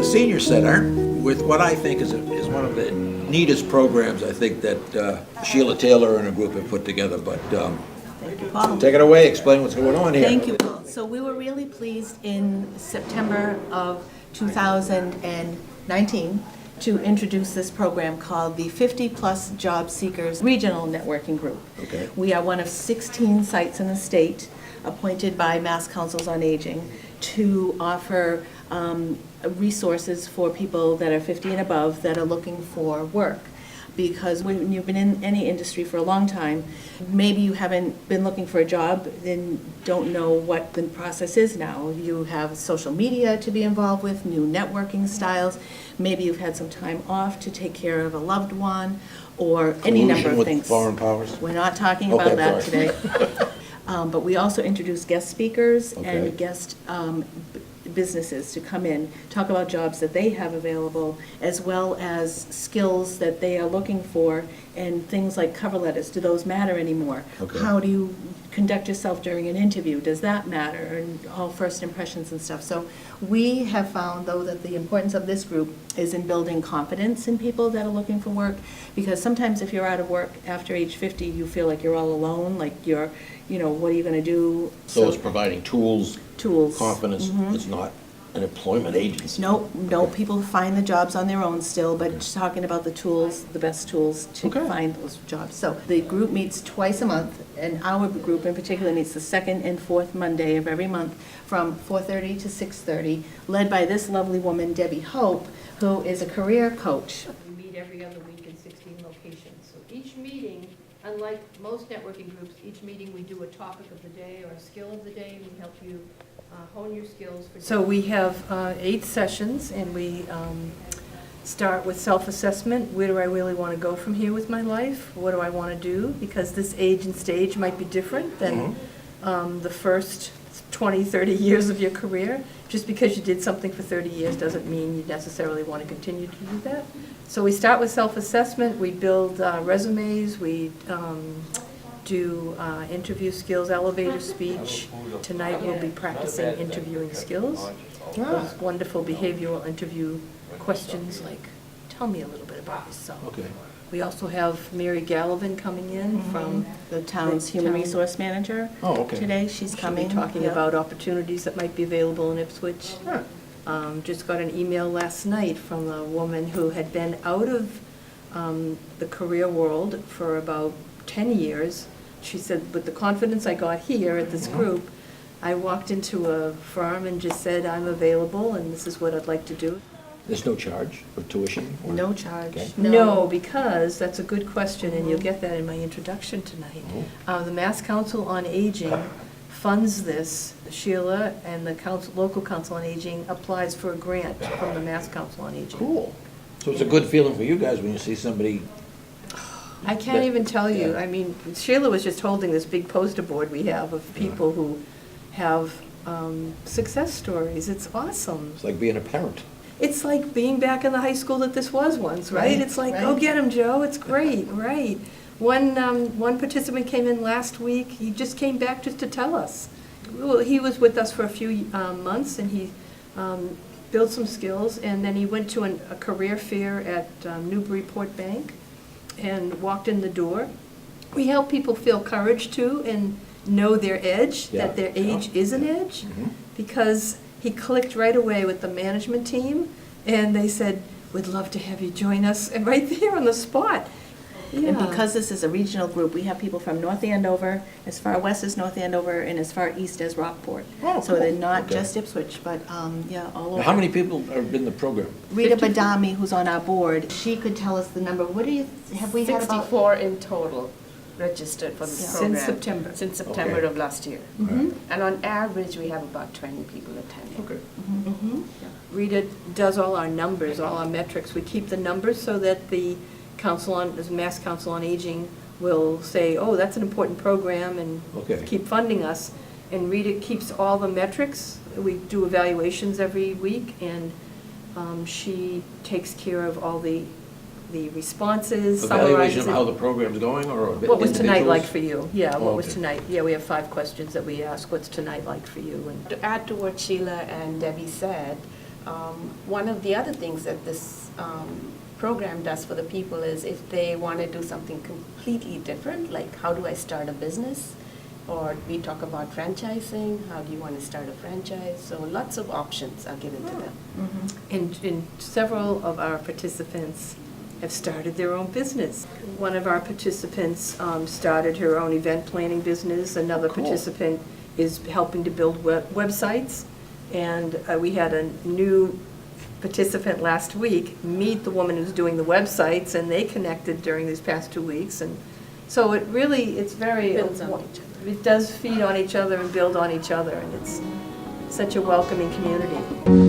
the senior center with what I think is one of the neatest programs I think that Sheila Taylor and her group have put together. But Thank you, Paul. take it away, explain what's going on here. Thank you, Paul. So we were really pleased in September of 2019 to introduce this program called the 50-Plus Job Seekers Regional Networking Group. Okay. We are one of 16 sites in the state appointed by Mass Councils on Aging to offer resources for people that are 50 and above that are looking for work. Because when you've been in any industry for a long time, maybe you haven't been looking for a job, then don't know what the process is now. You have social media to be involved with, new networking styles. Maybe you've had some time off to take care of a loved one, or any number Collusion of with things. foreign powers? We're not talking Okay, about that sorry. today. But we also introduce guest speakers Okay. and guest businesses to come in, talk about jobs that they have available, as well as skills that they are looking for, and things like cover letters. Do those matter anymore? Okay. How do you conduct yourself during an interview? Does that matter? And all first impressions and stuff. So we have found, though, that the importance of this group is in building confidence in people that are looking for work, because sometimes if you're out of work after age 50, you feel like you're all alone, like you're, what are you going to do? So it's providing tools, Tools. confidence. It's not an employment agency. No, people find the jobs on their own still, but just talking about the tools, the best tools to Okay. find those jobs. So the group meets twice a month, and our group in particular meets the second and fourth Monday of every month from 4:30 to 6:30, led by this lovely woman, Debbie Hope, who is a career coach. We meet every other week in 16 locations. So each meeting, unlike most networking groups, each meeting we do a topic of the day or a skill of the day. We help you hone your skills. So we have 8 sessions, and we start with self-assessment. Where do I really want to go from here with my life? What do I want to do? Because this age and stage might be different than the first 20, 30 years of your career. Just because you did something for 30 years doesn't mean you necessarily want to continue to do that. So we start with self-assessment. We build resumes. We do interview skills, elevator speech. Tonight we'll be practicing interviewing skills. Those wonderful behavioral interview questions like, tell me a little bit about yourself. Okay. We also have Mary Gallivan coming in from The town's human resource manager. Oh, okay. Today, she's She'll coming. be talking Yeah. about opportunities that might be available in Ipswich. Just got an email last night from a woman who had been out of the career world for about 10 years. She said, with the confidence I got here at this group, I walked into a firm and just said, I'm available and this is what I'd like to do. There's no charge for tuition? or- No charge. Okay. No, because that's a good question, and you'll get that in my introduction tonight. The Mass Council on Aging funds this. Sheila and the local council on aging applies for a grant from the Mass Council on Aging. Cool. So it's a good feeling for you guys when you see somebody. I can't even tell you. Yeah. I mean, Sheila was just holding this big poster board we have of people who have success stories. It's awesome. It's like being a parent. It's like being back in the high school that this was once, right? Right, It's like, right. go get him, Joe, it's great, right. One participant came in last week, he just came back just to tell us. Well, he was with us for a few months, and he built some skills, and then he went to a career fair at Newburyport Bank and walked in the door. We help people feel courage too and know their edge, Yeah. that their age is an edge, because he clicked right away with the management team, and they said, we'd love to have you join us, and right there on the spot. And Yeah. because this is a regional group, we have people from North Andover, as far west as North Andover, and as far east as Rockport. Oh, So they're cool. not Okay. just Ipswich, but, yeah, all Now, over. how many people are in the program? Rita Badami, who's on our board, she could tell us the number. What do you, have we had about? 64 in total registered for this program. Since September. Since September Okay. of last year. Mhm. And on average, we have about 20 people attending. Okay. Mhm. Rita does all our numbers, all our metrics. We keep the numbers so that the Mass Council on Aging will say, oh, that's an important program, and Okay. keep funding us. And Rita keeps all the metrics. We do evaluations every week, and she takes care of all the responses, Evaluation of summarizes how it. the program's going, or What was tonight like individuals? for you? Yeah, Oh, what was okay. tonight? Yeah, we have 5 questions that we ask. What's tonight like for you? And To add to what Sheila and Debbie said, One of the other things that this program does for the people is if they want to do something completely different, like how do I start a business? Or we talk about franchising, how do you want to start a franchise? So lots of options are given to them. And several of our participants have started their own business. One of our participants started her own event planning business. Another participant is helping to build websites. And we had a new participant last week meet the woman who's doing the websites, and they connected during these past 2 weeks. And so it really, it's very, Builds on each other. it does feed on each other and build on each other, and it's such a welcoming community.